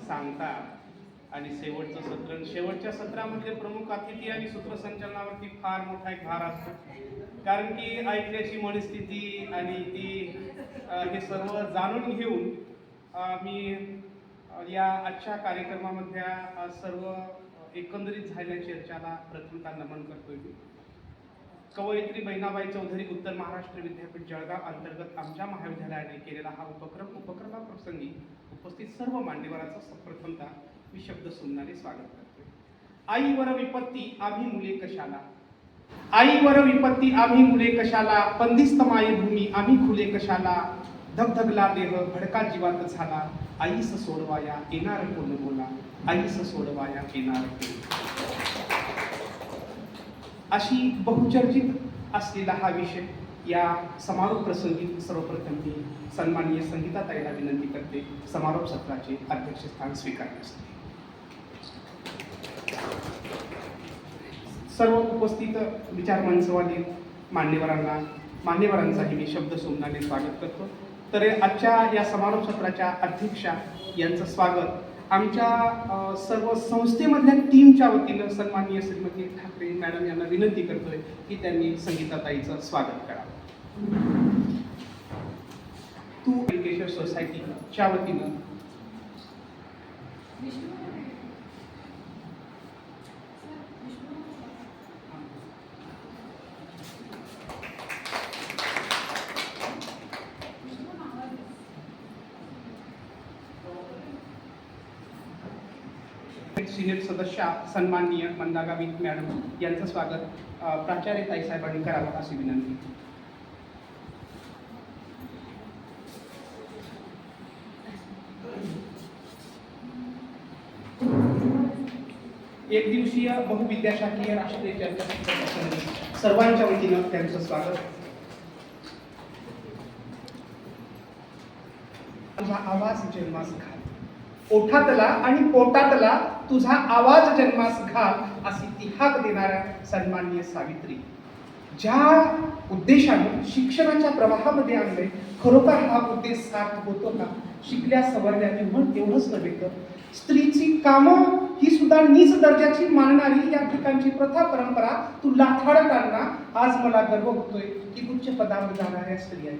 सांगता आणि शेवटचं सत्र, शेवटच्या सत्रामध्ये प्रमुख अतिथी आणि सूत्रसंचालनावरती फार मोठा एक भार असतो, कारण की ऐकण्याची मनस्थिती आणि ती हे सर्व जाणून घेऊन मी या आजच्या कार्यक्रमामधल्या सर्व एकंदरीत झालेल्या चर्चाला प्रथमतः नमन करतोय मी. कवयित्री बहिणाबाई चौधरी उत्तर महाराष्ट्र विद्यापीठ जळगाव अंतर्गत आमच्या महाविद्यालयाने केलेला हा उपक्रमाप्रसंगी उपस्थित सर्व मान्यवरांचा प्रथमतः मी शब्द सुमनाने स्वागत करतोय. आईवर विपत्ती आम्ही मुले कशाला, आईवर विपत्ती आम्ही मुले कशाला, बंदिस्त मायभूमी आम्ही खुले कशाला, धगधगला देह भडका जीवात झाला, आईस सोडवाया येणार कोण बोला, आईस सोडवाया येणार कोण. अशी बहुचर्चित असलेला हा विषय या समारोप प्रसंगी सर्वप्रथम मी सन्माननीय संगीताताईला विनंती करते समारोप सत्राचे अध्यक्षस्थान स्वीकारण्यासाठी. सर्व उपस्थित विचारमंचवादी मान्यवरांचाही मी शब्द सुमनाने स्वागत करतो. तर आजच्या या समारोप सत्राच्या अध्यक्षा यांचं स्वागत आमच्या सर्व संस्थेमधल्या टीमच्या वतीनं सन्माननीय श्रीमती ठाकरे मॅडम यांना विनंती करतोय की त्यांनी संगीताताईचं स्वागत करावं. तू एज्युकेशन सोसायटीच्या वतीनं सिनियर सदस्य सन्माननीय मंदा गावित मॅडम यांचं स्वागत प्राचार्य ताईसाहेबांनी करावं अशी विनंती. एक दिवसीय बहुविद्याशाखीय राष्ट्रीय चर्चासत्र सर्वांच्या वतीनं त्यांचं स्वागत. तुझा आवाज जन्मास घाल, ओठातला आणि पोटातला तुझा आवाज जन्मास घाल अशी ती हाक देणाऱ्या सन्माननीय सावित्री, ज्या उद्देशाने शिक्षणाच्या प्रवाहामध्ये आणले, खरोखर हा उद्देश सार्थ होतो का? शिकल्या सवरल्याने म्हण एवढंच नव्हे तर स्त्रीची कामं ही सुद्धा नीच दर्जाची मानणारी या ठिकाणची प्रथा परंपरा तू लाथाडताना आज मला गर्व होतोय की उच्च पदावर जाणाऱ्या स्त्रिया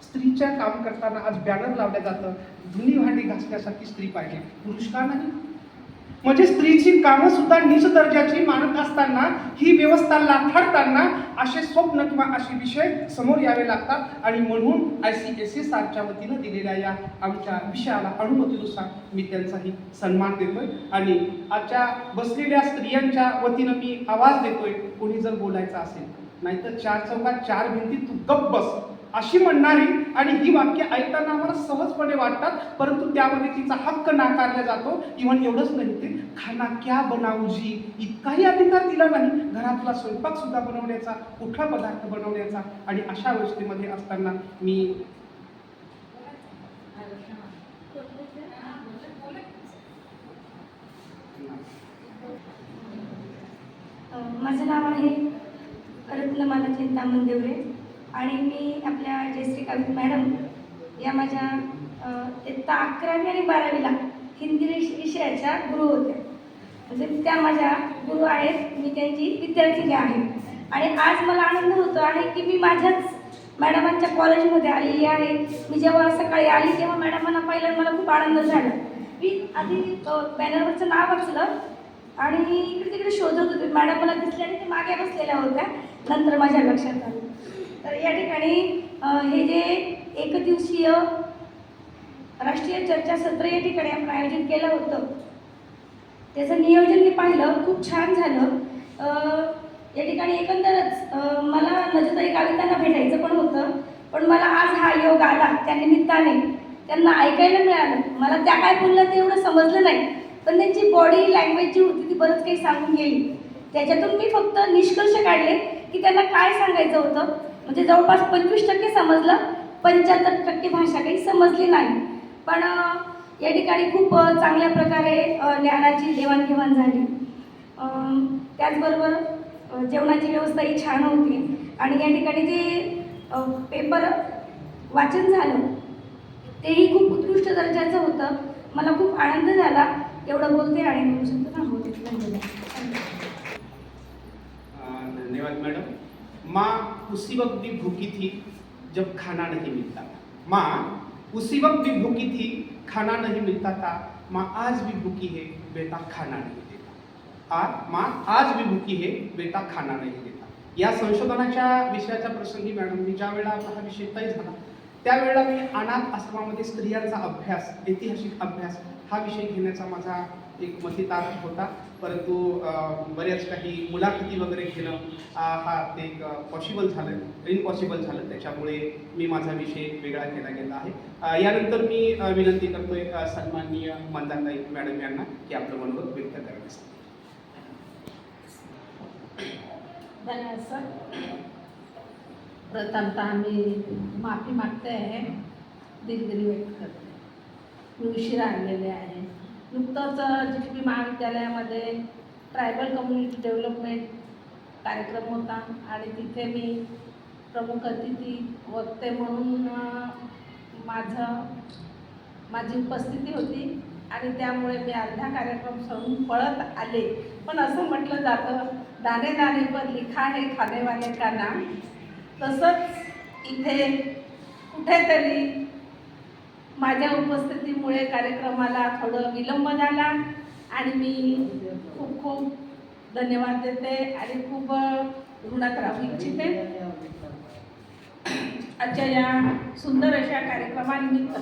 स्त्रीच्या काम करताना आज बॅनर लावलं जातं, धुणी भांडी घासण्यासाठी स्त्री पाहिजे, पुरुष का नाही? म्हणजे स्त्रीची कामं सुद्धा नीच दर्जाची मानत असताना ही व्यवस्था लाथाडताना असे स्वप्न किंवा असे विषय समोर यावे लागतात. आणि म्हणून ICSSRच्या वतीनं दिलेल्या या आमच्या विषयाला अनुमतीनुसार मी त्यांचाही सन्मान देतोय आणि आजच्या बसलेल्या स्त्रियांच्या वतीनं मी आवाज देतोय, कोणी जर बोलायचं असेल नाहीतर चार चौकात चार भिंतीत तू गप्प बस अशी म्हणणारी आणि ही वाक्य ऐकताना आम्हाला सहजपणे वाटतात, परंतु त्यामध्ये तिचा हक्क नाकारला जातो. इव्हन एवढंच नाही ते खाना क्या बनाऊजी इतकाही अधिकार दिला नाही, घरातला स्वयंपाक सुद्धा बनवण्याचा, कुठला पदार्थ बनवण्याचा. आणि अशा गोष्टीमध्ये असताना मी माझं नाव आहे रत्नमाला चिंतामण देवरे आणि मी आपल्या जयश्री गावित मॅडम या माझ्या इयत्ता 11वी आणि 12वीला हिंदी विषयाच्या गुरु होत्या. म्हणजे त्या माझ्या गुरु आहेत, मी त्यांची विद्यार्थिनी आहे. आणि आज मला आनंद होतो आहे की मी माझ्याच मॅडमांच्या कॉलेजमध्ये आलेली आहे. मी जेव्हा सकाळी आली तेव्हा मॅडमांना पाहिलं मला खूप आनंद झाला. मी आधी बॅनरवरचं नाव वाचलं आणि इकडे तिकडे शोधत होते, मॅडम मला दिसल्या आणि ते मागे बसलेल्या होत्या. नंतर माझ्या लक्षात आलं. तर या ठिकाणी हे जे एकदिवसीय राष्ट्रीय चर्चासत्र या ठिकाणी आपण आयोजित केलं होतं, त्याचं नियोजन मी पाहिलं, खूप छान झालं. या ठिकाणी एकंदरच मला नजताई गावितांना भेटायचं पण होतं, पण मला आज हा योग आला त्या निमित्ताने त्यांना ऐकायला मिळालं. मला त्या काय बोलल्या ते एवढं समजलं नाही, पण त्यांची बॉडी लँग्वेज जी होती ती बरंच काही सांगून गेली. त्याच्यातून मी फक्त निष्कर्ष काढले की त्यांना काय सांगायचं होतं. म्हणजे जवळपास 25% समजलं, 75% भाषा काही समजली नाही. पण या ठिकाणी खूप चांगल्या प्रकारे ज्ञानाची देवाणघेवाण झाली. त्याचबरोबर जेवणाची व्यवस्थाही छान होती. आणि या ठिकाणी जे पेपर वाचन झालं तेही खूप उत्कृष्ट दर्जाचं होतं. मला खूप आनंद झाला. एवढं बोलते आणि मी शब्द थांबवते. धन्यवाद. धन्यवाद मैडम। माँ उसी वक्त भी भूखी थी जब खाना नहीं मिलता था। माँ उसी वक्त भी भूखी थी, खाना नहीं मिलता था। माँ आज भी भूखी है, बेटा खाना नहीं देता। माँ आज भी भूखी है, बेटा खाना नहीं देता। या संशोधनाच्या विषयाच्या प्रसंगी मॅडम मी ज्या वेळेला आपला हा विषय तय झाला त्यावेळेला मी अनाथ आश्रमामध्ये स्त्रियांचा अभ्यास, ऐतिहासिक अभ्यास हा विषय घेण्याचा माझा एक मतितार्थ होता, परंतु बऱ्याच काही मुलाखती वगैरे घेणं हा ते एक पॉसिबल झालं, इम्पॉसिबल झालं, त्याच्यामुळे मी माझा विषय वेगळा केला गेला आहे। यानंतर मी विनंती करतोय सन्माननीय मंदाताई मॅडम यांना की आपलं मनोगत व्यक्त करण्यासाठी। धन्यवाद सर। प्रथमतः मी माफी मागते आहे, दिलगिरी व्यक्त करते, मी उशिरा आलेले आहे। नुकतंच GTP महाविद्यालयामध्ये ट्रायबल कम्युनिटी डेव्हलपमेंट कार्यक्रम होता आणि तिथे मी प्रमुख अतिथी वक्ते म्हणून माझी उपस्थिती होती आणि त्यामुळे मी अर्धा कार्यक्रम सोडून पळत आले। पण असं म्हटलं जातं, दाणे दाणे पर लिखा है खाने वाले का नाम, तसंच इथे कुठेतरी माझ्या उपस्थितीमुळे कार्यक्रमाला थोडं विलंब झाला आणि मी खूप खूप धन्यवाद देते आणि खूप ऋणात राहू इच्छिते। आजच्या या सुंदर अशा कार्यक्रमानिमित्त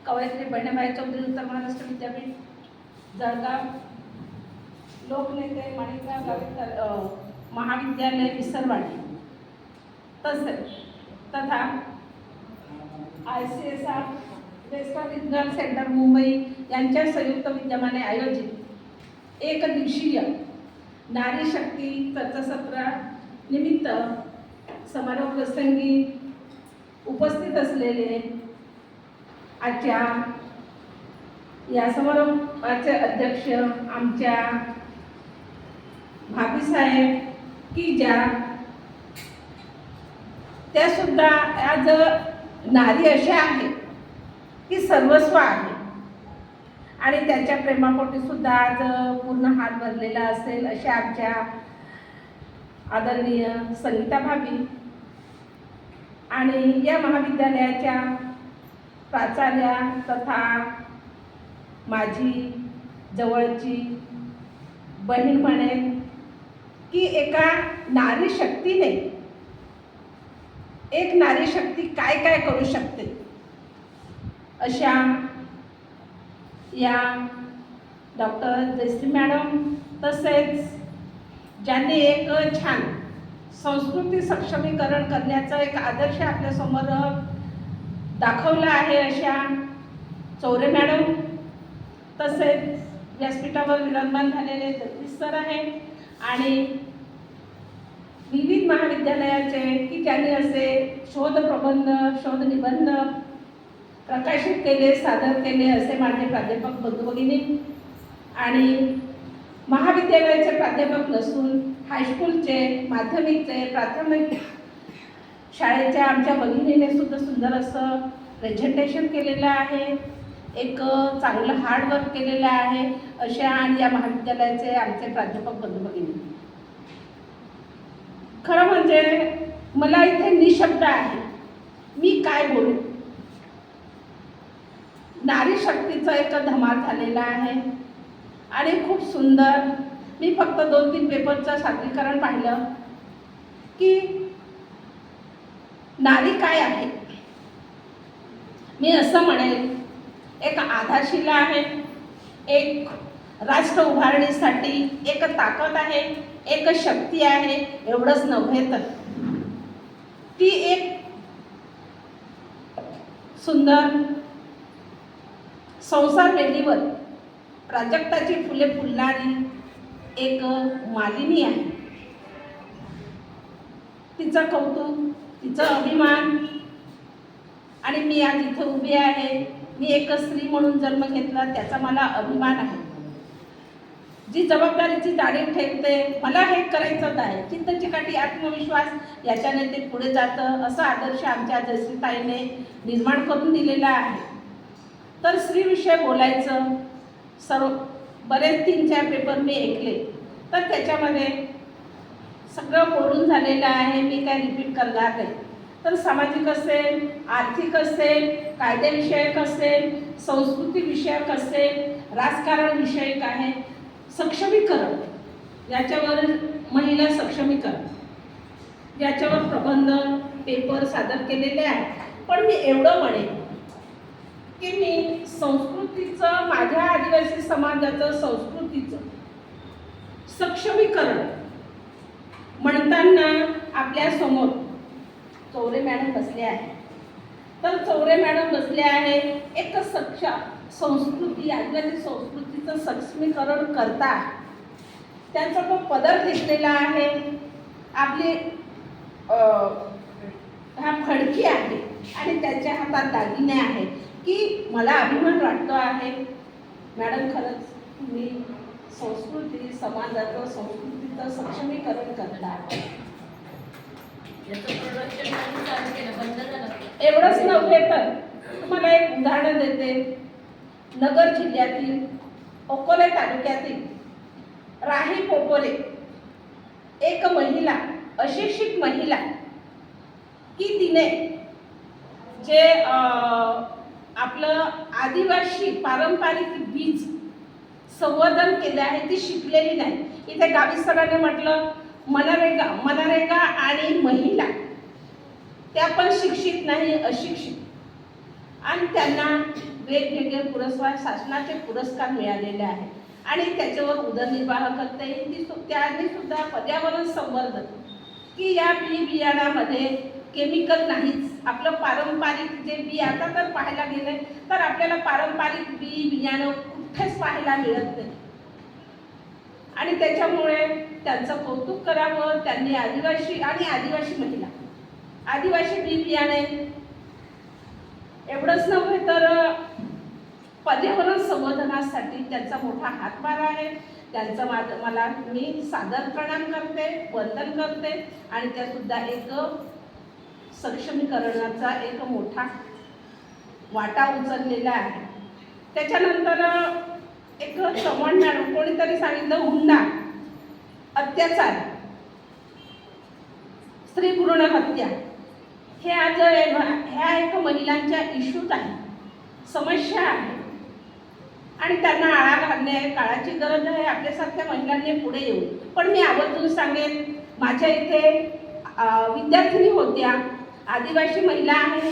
कवयित्री बहिणाबाई चौधरी उत्तर महाराष्ट्र विद्यापीठ जळगाव, लोकनेते माणिकराव गावितकर महाविद्यालय विसरवाडी तथा ICSR western regional centre Mumbai यांच्या संयुक्त विद्यमाने आयोजित एक दिवसीय नारी शक्ती चर्चासत्र निमित्त समारोह प्रसंगी उपस्थित असलेले आजच्या या समारोहाचे अध्यक्ष आमच्या भाभीसाहेब की त्या सुद्धा आज नारी अशा आहे की सर्वस्व आहे आणि त्यांच्या प्रेमापोटी सुद्धा आज पूर्ण हात भरलेला असेल अशा आमच्या आदरणीय संगीता भाभी आणि या महाविद्यालयाच्या प्राचार्या तथा माझी जवळची बहीण म्हणेन की एका नारी शक्तीने एक नारी शक्ती काय काय करू शकते अशा या डॉक्टर जयश्री मॅडम तसेच ज्यांनी एक छान संस्कृती सक्षमीकरण करण्याचा एक आदर्श आपल्यासमोर दाखवला आहे अशा चौरे मॅडम, तसेच व्यासपीठावर विराजमान झालेले जगदीश सर आहे आणि विविध महाविद्यालयाचे की ज्यांनी असे शोधप्रबंध शोध निबंध प्रकाशित केले, सादर केले असे माझे प्राध्यापक बंधू भगिनी आणि महाविद्यालयाचे प्राध्यापक नसून हायस्कूलचे, माध्यमिकचे, प्राथमिक शाळेच्या आमच्या भगिनीने सुद्धा सुंदर असं प्रेझेंटेशन केलेलं आहे, एक चांगलं हार्डवर्क केलेलं आहे अशा आणि या महाविद्यालयाचे आमचे प्राध्यापक बंधू भगिनी। खरं म्हणजे मला इथे निशब्द आहे, मी काय बोलू। नारी शक्तीचा एक धमाल झालेला आहे आणि खूप सुंदर। मी फक्त 2-3 पेपरचं सादरीकरण पाहिलं की नारी काय आहे। मी असं म्हणेल एक आधारशिला आहे, एक राष्ट्र उभारणीसाठी एक ताकद आहे, एक शक्ती आहे। एवढंच नव्हे तर ती एक सुंदर संसार वेलीवर प्राजक्ताची फुले फुलणारी एक मालिनी आहे। तिचं कौतुक, तिचा अभिमान आणि मी आज इथे उभी आहे। मी एक स्त्री म्हणून जन्म घेतला त्याचा मला अभिमान आहे। जी जबाबदारीची जाणीव ठेवते, मला हे करायचंच आहे, चित्त चिकाटी आत्मविश्वास याच्याने ते पुढे जातं असा आदर्श आमच्या जयश्रीताईने निर्माण करून दिलेला आहे। तर स्त्रीविषयी बोलायचं सर्व बरेच 3-4 पेपर मी ऐकले, तर त्याच्यामध्ये सगळं बोलून झालेलं आहे, मी काय रिपीट करणार नाही. तर सामाजिक असेल, आर्थिक असेल, कायदेविषयक असेल, संस्कृती विषयक असेल, राजकारण विषयक आहे, सक्षमीकरण याच्यावर महिला सक्षमीकरण याच्यावर प्रबंध पेपर सादर केलेले आहे. पण मी एवढं म्हणेन की मी संस्कृतीचं, माझ्या आदिवासी समाजाचं संस्कृतीचं सक्षमीकरण म्हणताना आपल्यासमोर चौरे मॅडम बसले आहे. तर चौरे मॅडम बसले आहे, एक संस्कृती, आदिवासी संस्कृतीचं सक्षमीकरण करता त्यांचा तो पदर दिसलेला आहे, आपली हा फडकी आहे आणि त्याच्या हातात दागिने आहे, की मला अभिमान वाटतो आहे. मॅडम, खरंच तुम्ही संस्कृती, समाजाचं, संस्कृतीचं सक्षमीकरण करता. एवढंच नव्हे तर तुम्हाला एक उदाहरण देते. नगर जिल्ह्यातील अकोले तालुक्यातील राही पोपोरे एक महिला, अशिक्षित महिला, की तिने जे आपलं आदिवासी पारंपरिक बीज संवर्धन केले आहे, ती शिकलेली नाही. इथे गावी सरांनी म्हटलं मनरेगा आणि महिला त्या पण शिक्षित नाही, अशिक्षित, आणि त्यांना वेगवेगळे पुरस्कार, शासनाचे पुरस्कार मिळालेले आहेत आणि त्याच्यावर उदरनिर्वाह करता येईल. त्यांनी सुद्धा पर्यावरण संवर्धन, की या बियाणामध्ये केमिकल नाहीच, आपलं पारंपरिक जे बी, आता तर पाहायला गेले तर आपल्याला पारंपरिक बियाणं कुठेच पाहायला मिळत नाही आणि त्याच्यामुळे त्यांचं कौतुक करावं. त्यांनी आदिवासी महिला, आदिवासी बियाणे एवढंच नव्हे तर पर्यावरण संवर्धनासाठी त्यांचा मोठा हातभार आहे. त्यांचं मला मी सादर प्रणाम करते, वंदन करते आणि त्यासुद्धा एक सक्षमीकरणाचा एक मोठा वाटा उचललेला आहे. त्याच्यानंतर एक चव्हाण मॅडम, कोणीतरी सांगितलं हुंडा, अत्याचार, स्त्री भ्रूण हत्या, हे आज ह्या एक महिलांच्या इश्यूज आहे, समस्या आहे आणि त्यांना आळा घालणे काळाची गरज आहे. आपल्यासारख्या महिलांनी पुढे येऊ. पण मी आवर्जून सांगेन, माझ्या इथे विद्यार्थिनी होत्या, आदिवासी महिला आहे,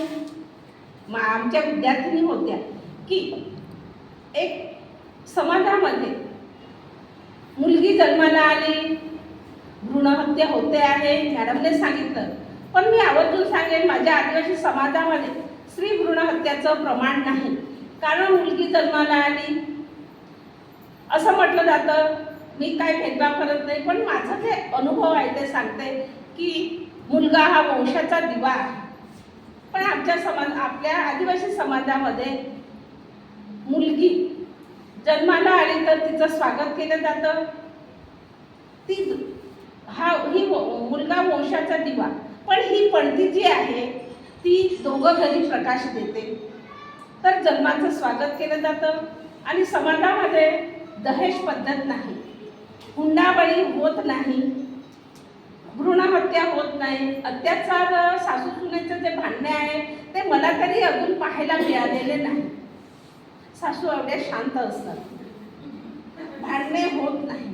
आमच्या विद्यार्थिनी होत्या, की एक समाजामध्ये मुलगी जन्माला आली, भ्रूणहत्या होते आहे, मॅडमने सांगितलं. पण मी आवर्जून सांगेन, माझ्या आदिवासी समाजामध्ये स्त्री भ्रूणहत्याचं प्रमाण नाही. कारण मुलगी जन्माला आली असं म्हटलं जातं. मी काय भेदभाव करत नाही, पण माझं जे अनुभव आहे ते सांगते की मुलगा हा वंशाचा दिवा आहे. पण आपल्या आदिवासी समाजामध्ये मुलगी जन्माला आली तर तिचं स्वागत केलं जातं. ही मुलगा वंशाचा दिवा, पण ही पणती जी आहे ती दोघं घरी प्रकाश देते. तर जन्माचं स्वागत केलं जातं आणि समाजामध्ये दहेज पद्धत नाही, हुंडाबळी होत नाही, भ्रूणहत्या होत नाही, अत्याचार, सासू सुनेचं जे भांडणे आहे ते मला तरी अजून पाहायला मिळालेले नाही. सासू एवढ्या शांत असतात, भांडणे होत नाही.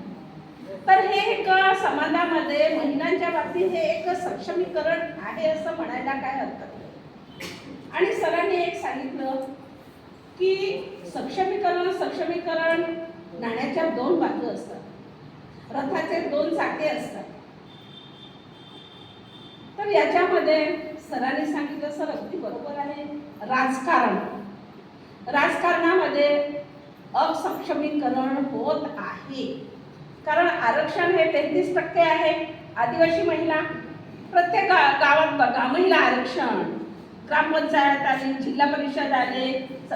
तर हे एक समाजामध्ये महिलांच्या बाबतीत हे एक सक्षमीकरण आहे असं म्हणायला काय हरकत नाही. आणि सरांनी एक सांगितलं की सक्षमीकरण नाण्याच्या 2 बाजू असतात, रथाचे 2 चाके असतात. तर याच्यामध्ये सरांनी सांगितलं, सर अगदी बरोबर आहे, राजकारणामध्ये असक्षमीकरण होत आहे. कारण आरक्षण हे 33% आहे. आदिवासी महिला प्रत्येक गावात बघा, महिला आरक्षण, ग्रामपंचायत आली, जिल्हा परिषद आले,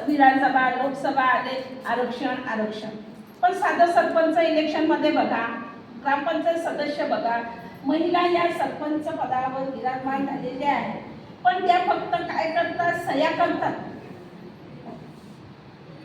विधानसभा, लोकसभा आले, आरक्षण. पण साधं सरपंच इलेक्शनमध्ये बघा, ग्रामपंचायत सदस्य बघा, महिला या सरपंच पदावर विराजमान झालेल्या आहेत. पण त्या फक्त काय करतात, सह्या करतात